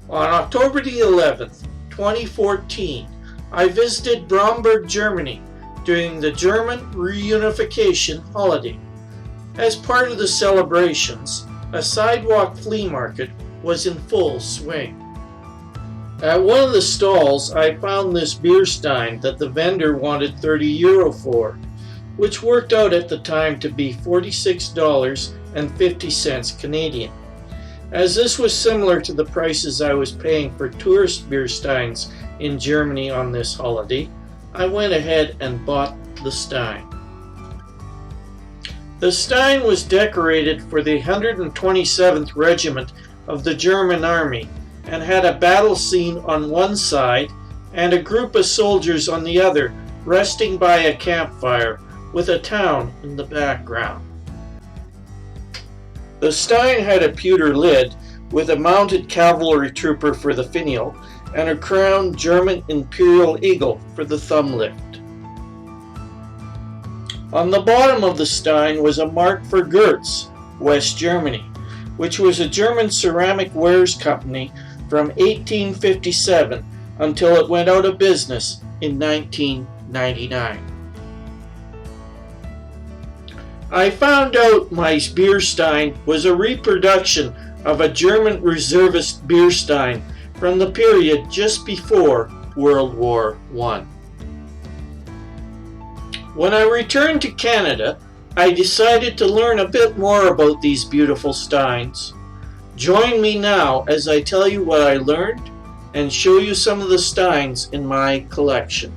On October the 11th, 2014, I visited Bromberg, Germany during the German reunification holiday. As part of the celebrations, a sidewalk flea market was in full swing. At one of the stalls, I found this beer stein that the vendor wanted €30 for, which worked out at the time to be $46.50 Canadian. As this was similar to the prices I was paying for tourist beer steins in Germany on this holiday, I went ahead and bought the stein. The stein was decorated for the 127th Regiment of the German Army and had a battle scene on one side and a group of soldiers on the other resting by a campfire with a town in the background. The stein had a pewter lid with a mounted cavalry trooper for the finial and a crowned German imperial eagle for the thumb lift. On the bottom of the stein was a mark for Goertz, West Germany, which was a German ceramic wares company from 1857 until it went out of business in 1999. I found out my beer stein was a reproduction of a German reservist beer stein from the period just before World War I. When I returned to Canada, I decided to learn a bit more about these beautiful steins. Join me now as I tell you what I learned and show you some of the steins in my collection.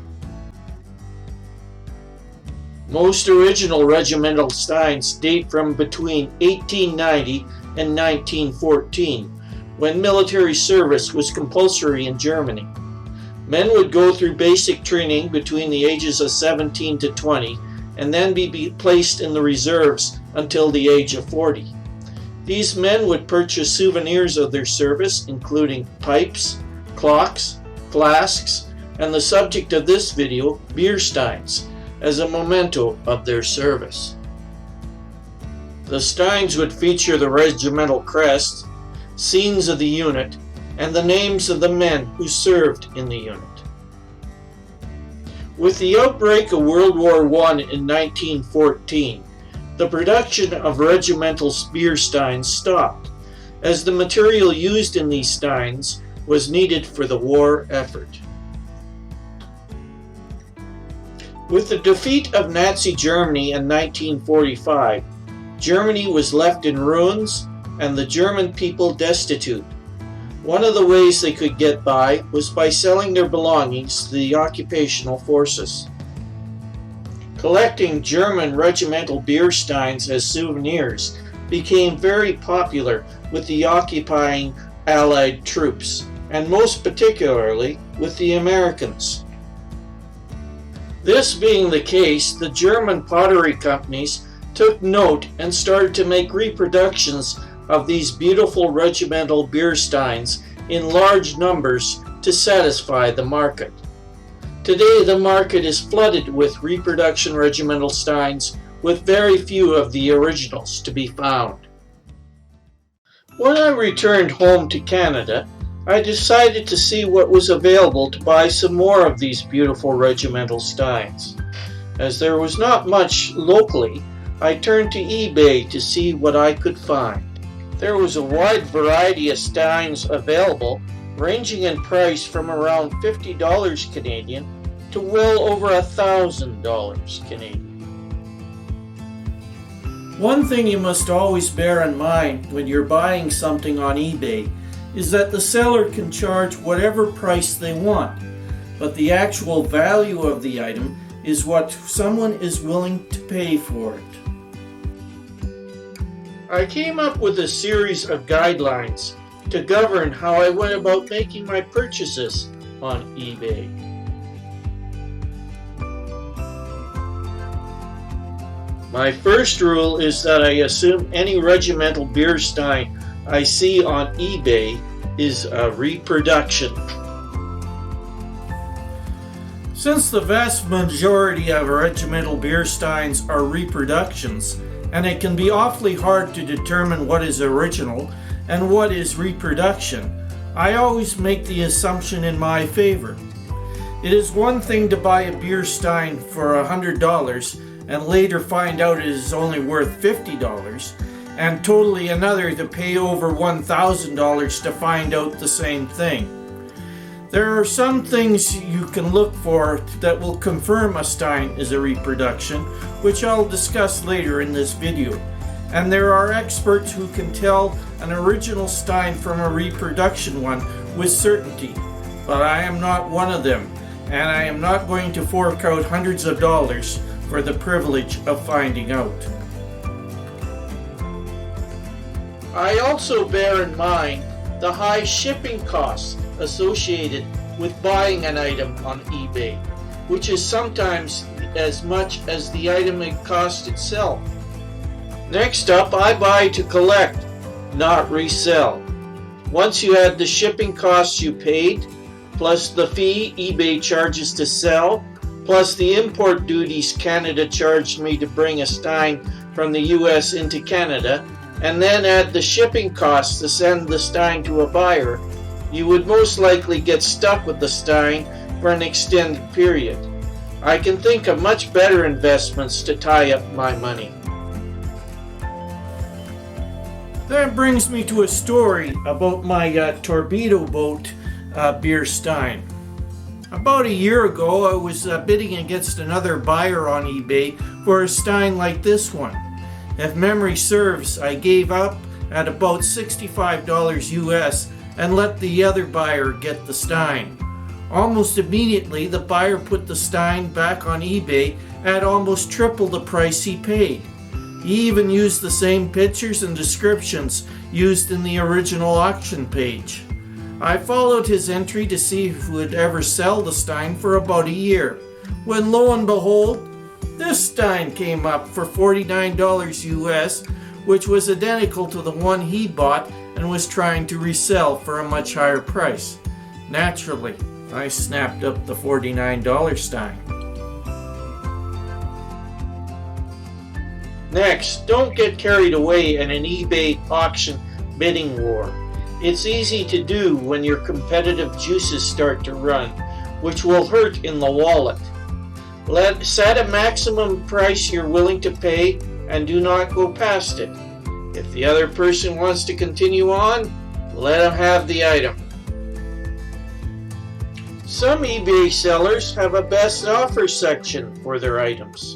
Most original regimental steins date from between 1890 and 1914, when military service was compulsory in Germany. Men would go through basic training between the ages of 17 to 20 and then be placed in the reserves until the age of 40. These men would purchase souvenirs of their service, including pipes, clocks, flasks, and the subject of this video, beer steins, as a memento of their service. The steins would feature the regimental crest, scenes of the unit, and the names of the men who served in the unit. With the outbreak of World War I in 1914, the production of regimental beer steins stopped, as the material used in these steins was needed for the war effort. With the defeat of Nazi Germany in 1945, Germany was left in ruins and the German people destitute. One of the ways they could get by was by selling their belongings to the occupational forces. Collecting German regimental beer steins as souvenirs became very popular with the occupying Allied troops, and most particularly with the Americans. This being the case, the German pottery companies took note and started to make reproductions of these beautiful regimental beer steins in large numbers to satisfy the market. Today the market is flooded with reproduction regimental steins, with very few of the originals to be found. When I returned home to Canada, I decided to see what was available to buy some more of these beautiful regimental steins. As there was not much locally, I turned to eBay to see what I could find. There was a wide variety of steins available, ranging in price from around $50 Canadian to well over $1,000 Canadian. One thing you must always bear in mind when you're buying something on eBay is that the seller can charge whatever price they want, but the actual value of the item is what someone is willing to pay for it. I came up with a series of guidelines to govern how I went about making my purchases on eBay. My first rule is that I assume any regimental beer stein I see on eBay is a reproduction. Since the vast majority of regimental beer steins are reproductions, and it can be awfully hard to determine what is original and what is reproduction, I always make the assumption in my favor. It is one thing to buy a beer stein for $100 and later find out it is only worth $50, and totally another to pay over $1,000 to find out the same thing. There are some things you can look for that will confirm a stein is a reproduction, which I'll discuss later in this video. And there are experts who can tell an original stein from a reproduction one with certainty. But I am not one of them, and I am not going to fork out hundreds of dollars for the privilege of finding out. I also bear in mind the high shipping costs associated with buying an item on eBay, which is sometimes as much as the item it cost itself. Next up, I buy to collect, not resell. Once you add the shipping costs you paid, plus the fee eBay charges to sell, plus the import duties Canada charged me to bring a stein from the US into Canada, and then add the shipping costs to send the stein to a buyer, you would most likely get stuck with the stein for an extended period. I can think of much better investments to tie up my money. That brings me to a story about my Torpedo boat beer stein. About a year ago, I was bidding against another buyer on eBay for a stein like this one. If memory serves, I gave up at about $65 US and let the other buyer get the stein. Almost immediately, the buyer put the stein back on eBay at almost triple the price he paid. He even used the same pictures and descriptions used in the original auction page. I followed his entry to see if he would ever sell the stein for about a year, when lo and behold, this stein came up for $49 US, which was identical to the one he bought and was trying to resell for a much higher price. Naturally, I snapped up the $49 stein. Next, don't get carried away in an eBay auction bidding war. It's easy to do when your competitive juices start to run, which will hurt in the wallet. Set a maximum price you're willing to pay and do not go past it. If the other person wants to continue on, let them have the item. Some eBay sellers have a best offer section for their items.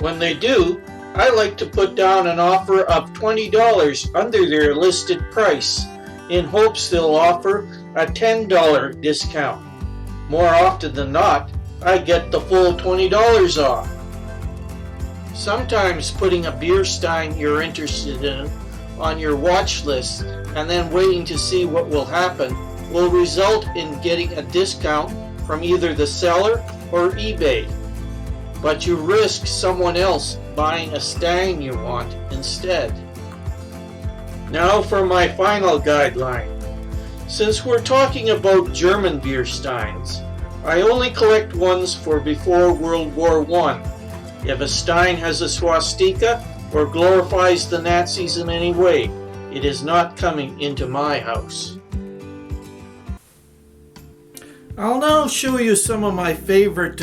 When they do, I like to put down an offer of $20 under their listed price in hopes they'll offer a $10 discount. More often than not, I get the full $20 off. Sometimes putting a beer stein you're interested in on your watch list and then waiting to see what will happen will result in getting a discount from either the seller or eBay. But you risk someone else buying a stein you want instead. Now for my final guideline. Since we're talking about German beer steins, I only collect ones for before World War I. If a stein has a swastika or glorifies the Nazis in any way, it is not coming into my house. I'll now show you some of my favorite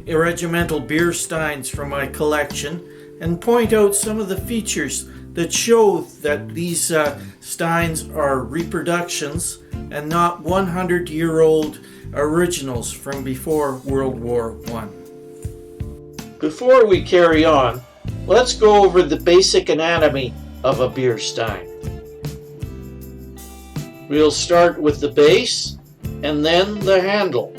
Regimental Beer Steins from my collection and point out some of the features that show that these steins are reproductions and not 100-year-old originals from before World War I. Before we carry on, let's go over the basic anatomy of a beer stein. We'll start with the base and then the handle,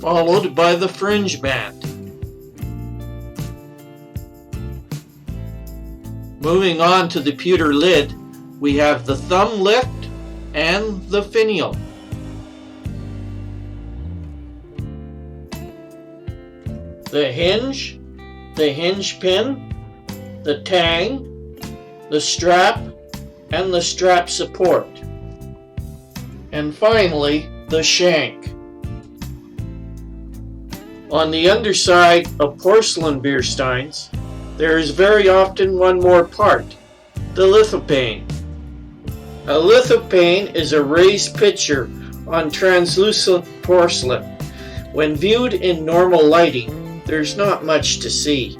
followed by the fringe band. Moving on to the pewter lid, we have the thumb lift and the finial. The hinge pin, the tang, the strap, and the strap support. And finally, the shank. On the underside of porcelain beer steins, there is very often one more part, the lithopane. A lithophane is a raised pitcher on translucent porcelain. When viewed in normal lighting, there's not much to see.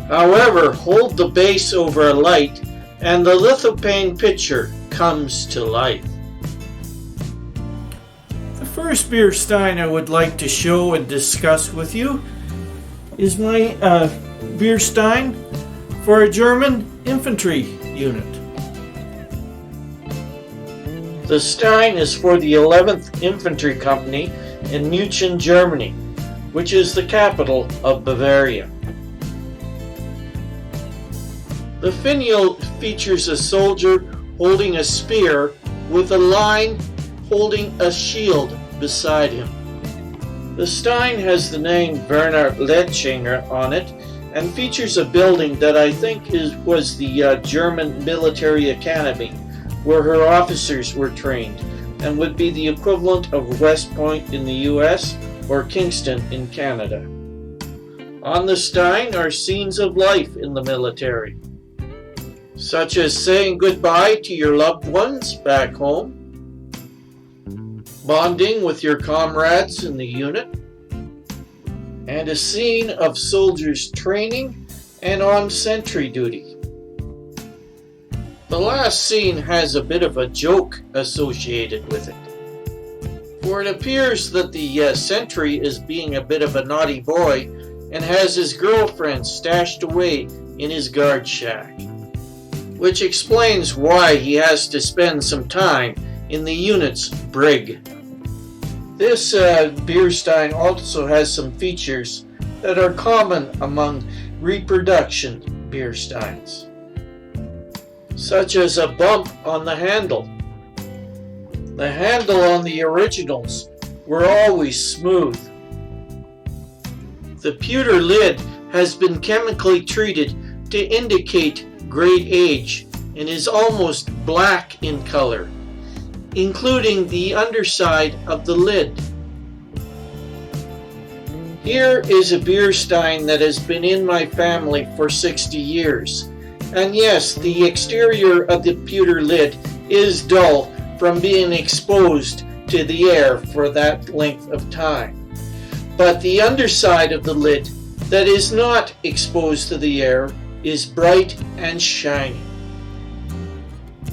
However, hold the base over a light and the lithophane pitcher comes to life. The first beer stein I would like to show and discuss with you is my beer stein for a German infantry unit. The stein is for the 11th Infantry Company in München, Germany, which is the capital of Bavaria. The finial features a soldier holding a spear with a line holding a shield beside him. The stein has the name Werner Letschinger on it and features a building that I think was the German Military Academy, where her officers were trained, and would be the equivalent of West Point in the US or Kingston in Canada. On the stein are scenes of life in the military, such as saying goodbye to your loved ones back home, bonding with your comrades in the unit, and a scene of soldiers training and on sentry duty. The last scene has a bit of a joke associated with it, for it appears that the sentry is being a bit of a naughty boy and has his girlfriend stashed away in his guard shack, which explains why he has to spend some time in the unit's brig. This beer stein also has some features that are common among reproduction beer steins, such as a bump on the handle. The handle on the originals were always smooth. The pewter lid has been chemically treated to indicate great age and is almost black in color, including the underside of the lid. Here is a beer stein that has been in my family for 60 years. And yes, the exterior of the pewter lid is dull from being exposed to the air for that length of time. But the underside of the lid that is not exposed to the air is bright and shiny.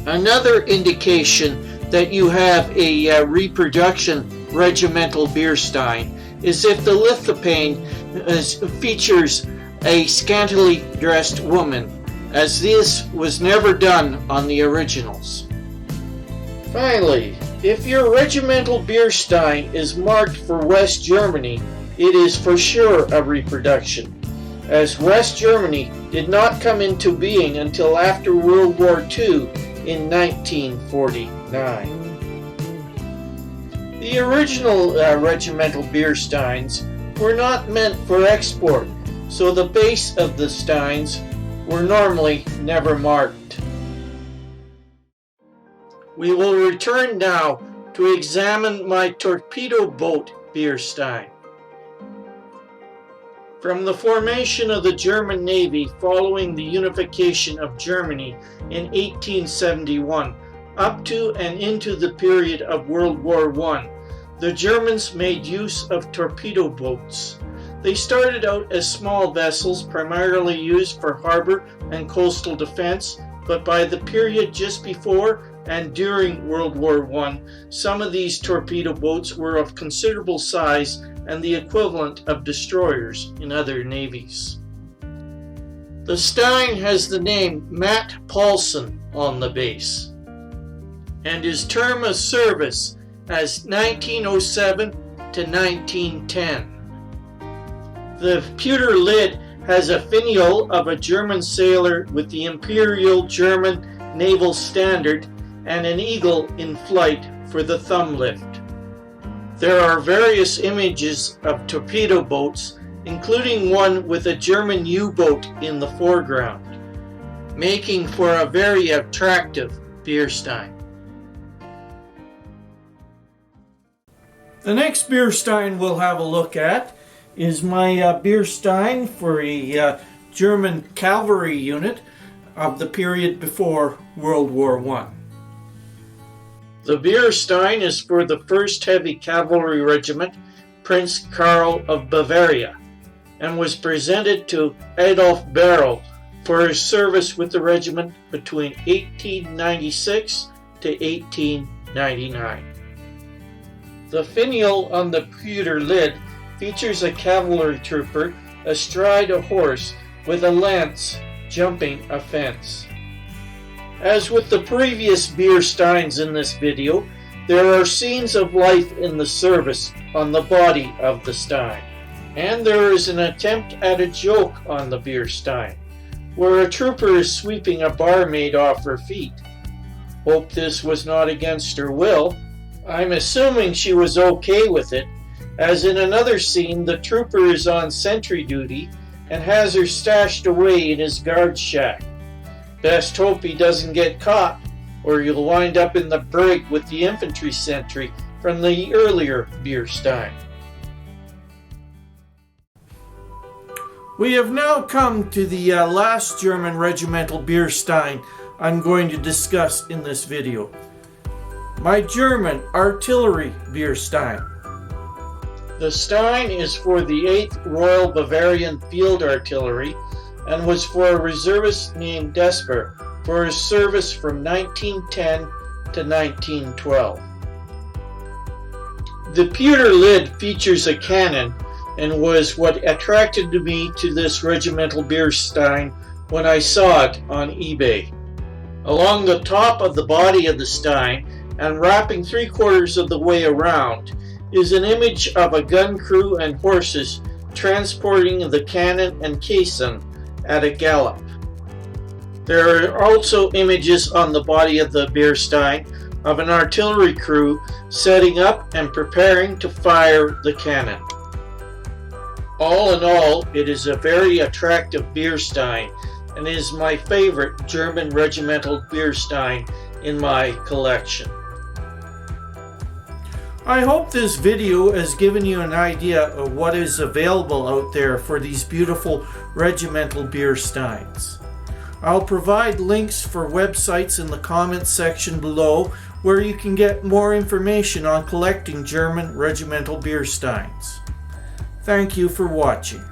Another indication that you have a reproduction regimental beer stein is if the lithophane features a scantily dressed woman, as this was never done on the originals. Finally, if your regimental beer stein is marked for West Germany, it is for sure a reproduction, as West Germany did not come into being until after World War II in 1949. The original regimental beer steins were not meant for export, so the base of the steins were normally never marked. We will return now to examine my Torpedo boat beer stein. From the formation of the German Navy following the unification of Germany in 1871 up to and into the period of World War I, the Germans made use of torpedo boats. They started out as small vessels primarily used for harbor and coastal defense, but by the period just before and during World War I, some of these torpedo boats were of considerable size and the equivalent of destroyers in other navies. The stein has the name Matt Paulson on the base, and his term of service as 1907 to 1910. The pewter lid has a finial of a German sailor with the Imperial German Naval Standard and an eagle in flight for the thumb lift. There are various images of torpedo boats, including one with a German U-boat in the foreground, making for a very attractive beer stein. The next beer stein we'll have a look at is my beer stein for a German cavalry unit of the period before World War I. The Beer Stein is for the 1st Heavy Cavalry Regiment, Prince Karl of Bavaria, and was presented to Adolf Barrow for his service with the regiment between 1896 to 1899. The finial on the pewter lid features a cavalry trooper astride a horse with a lance jumping a fence. As with the previous beer steins in this video, there are scenes of life in the service on the body of the stein. And there is an attempt at a joke on the beer stein, where a trooper is sweeping a barmaid off her feet. Hope this was not against her will. I'm assuming she was okay with it, as in another scene the trooper is on sentry duty and has her stashed away in his guard shack. Best hope he doesn't get caught, or you'll wind up in the brig with the infantry sentry from the earlier beer stein. We have now come to the last German Regimental Beer Stein I'm going to discuss in this video. My German Artillery Beer Stein. The Stein is for the 8th Royal Bavarian Field Artillery and was for a reservist named Desper for his service from 1910 to 1912. The pewter lid features a cannon and was what attracted me to this Regimental Beer Stein when I saw it on eBay. Along the top of the body of the stein and wrapping 3/4 of the way around is an image of a gun crew and horses transporting the cannon and caisson at a gallop. There are also images on the body of the beer stein of an artillery crew setting up and preparing to fire the cannon. All in all, it is a very attractive beer stein and is my favorite German Regimental Beer Stein in my collection. I hope this video has given you an idea of what is available out there for these beautiful Regimental Beer Steins. I'll provide links for websites in the comments section below where you can get more information on collecting German Regimental Beer Steins. Thank you for watching.